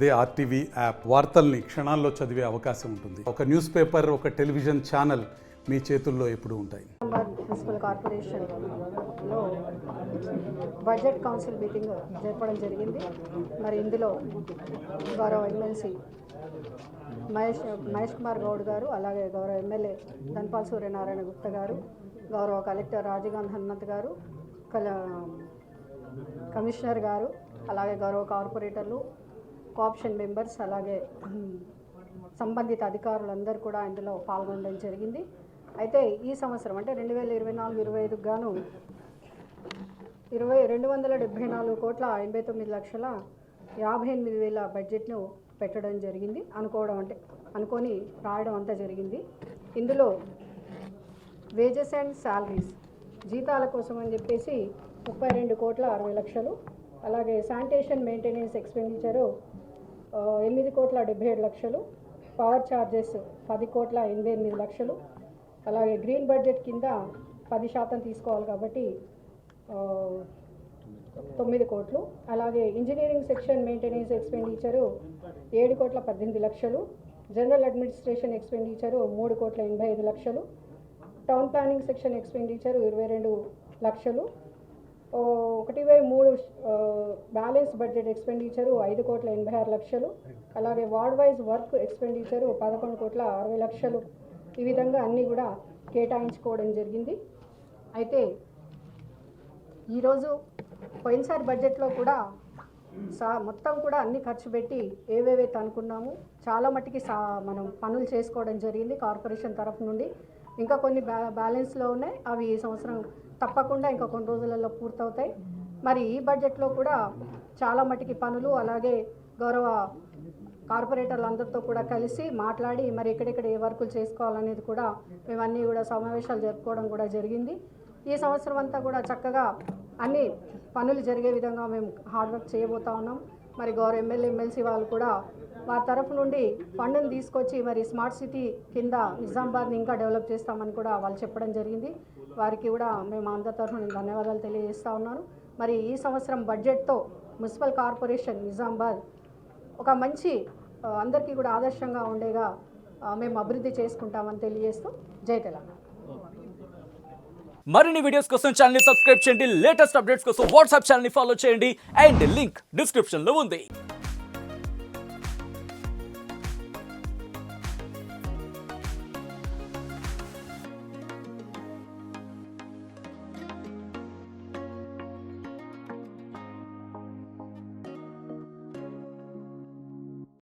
అదే RTV app వార్తల్ని క్షణాల్లో చదివే అవకాశం ఉంటుంది. ఒక న్యూస్ పేపర్, ఒక టెలివిజన్ ఛానల్ మీ చేతుల్లో ఎప్పుడూ ఉంటాయి. మున్సిపల్ కార్పొరేషన్లో బడ్జెట్ కౌన్సిల్ మీటింగ్ జరపడం జరిగింది. మరి ఇందులో గౌరవ ఎమ్మెల్సీ మహేష్ కుమార్ గౌడ్ గారు, అలాగే గౌరవ ఎమ్మెల్యే ధన్పాల్ సూర్యనారాయణ గుప్తా గారు, గౌరవ కలెక్టర్ రాజీగాంధ్ హనుమంత్ గారు, కమిషనర్ గారు, అలాగే గౌరవ కార్పొరేటర్లు, కోఆప్షన్ మెంబర్స్, అలాగే సంబంధిత అధికారులందరూ కూడా ఇందులో పాల్గొనడం జరిగింది. అయితే ఈ సంవత్సరం అంటే 2024-25 గాను 274 కోట్ల 89 లక్షల 58 వేల బడ్జెట్ను పెట్టడం జరిగింది. అనుకొని రాయడం అంతా జరిగింది. ఇందులో వేజెస్ అండ్ శాలరీస్ జీతాల కోసం అని చెప్పేసి 32 కోట్ల 60 లక్షలు, అలాగే శానిటేషన్ మెయింటెనెన్స్ ఎక్స్పెండిచరు 8 కోట్ల 77 లక్షలు, పవర్ ఛార్జెస్ 10 కోట్ల 88 లక్షలు, అలాగే గ్రీన్ బడ్జెట్ కింద 10% తీసుకోవాలి కాబట్టి 9 కోట్లు, అలాగే ఇంజనీరింగ్ సెక్షన్ మెయింటెనెన్స్ ఎక్స్పెండిచరు 7 కోట్ల 18 లక్షలు, జనరల్ అడ్మినిస్ట్రేషన్ ఎక్స్పెండిచరు 3 కోట్ల 85 లక్షలు, టౌన్ ప్లానింగ్ సెక్షన్ ఎక్స్పెండిచరు 22 లక్షలు, 1/3 బ్యాలెన్స్ బడ్జెట్ ఎక్స్పెండిచరు 5 కోట్ల 86 లక్షలు, అలాగే వార్డ్ వైజ్ వర్క్ ఎక్స్పెండిచరు 11 కోట్ల 60 లక్షలు. ఈ విధంగా అన్నీ కూడా కేటాయించుకోవడం జరిగింది. అయితే ఈరోజు పోయినసారి బడ్జెట్లో కూడా మొత్తం కూడా అన్ని ఖర్చు పెట్టి ఏవేవైతే అనుకున్నామో చాలా మట్టికి మనం పనులు చేసుకోవడం జరిగింది కార్పొరేషన్ తరఫు నుండి. ఇంకా కొన్ని బ్యాలెన్స్లో ఉన్నాయి, అవి ఈ సంవత్సరం తప్పకుండా ఇంకా కొన్ని రోజులలో పూర్తవుతాయి. మరి ఈ బడ్జెట్లో కూడా చాలా మట్టికి పనులు, అలాగే గౌరవ కార్పొరేటర్లు అందరితో కూడా కలిసి మాట్లాడి మరి ఎక్కడెక్కడ ఏ వర్కులు చేసుకోవాలనేది కూడా మేమన్నీ కూడా సమావేశాలు జరుపుకోవడం కూడా జరిగింది. ఈ సంవత్సరం అంతా కూడా చక్కగా అన్ని పనులు జరిగే విధంగా మేము హార్డ్ వర్క్ చేయబోతా ఉన్నాం. మరి గౌరవ ఎమ్మెల్సీ వాళ్ళు కూడా వారి తరఫు నుండి ఫండ్ని తీసుకొచ్చి మరి స్మార్ట్ సిటీ కింద నిజామాబాద్ని ఇంకా డెవలప్ చేస్తామని కూడా వాళ్ళు చెప్పడం జరిగింది. వారికి కూడా మేము అందరి తరఫున ధన్యవాదాలు తెలియజేస్తూ ఉన్నాను. మరి ఈ సంవత్సరం బడ్జెట్తో మున్సిపల్ కార్పొరేషన్ నిజామాబాద్ ఒక మంచి అందరికీ కూడా ఆదర్శంగా ఉండేగా మేము అభివృద్ధి చేసుకుంటామని తెలియజేస్తూ జై తెలంగాణ. మరిన్ని వీడియోస్ కోసం ఛానల్ ని సబ్స్క్రైబ్ చేయండి. లేటెస్ట్ అప్డేట్స్ కోసం వాట్సాప్ ఛానల్ ని ఫాలో చేయండి. అండ్ లింక్ డిస్క్రిప్షన్ లో ఉంది.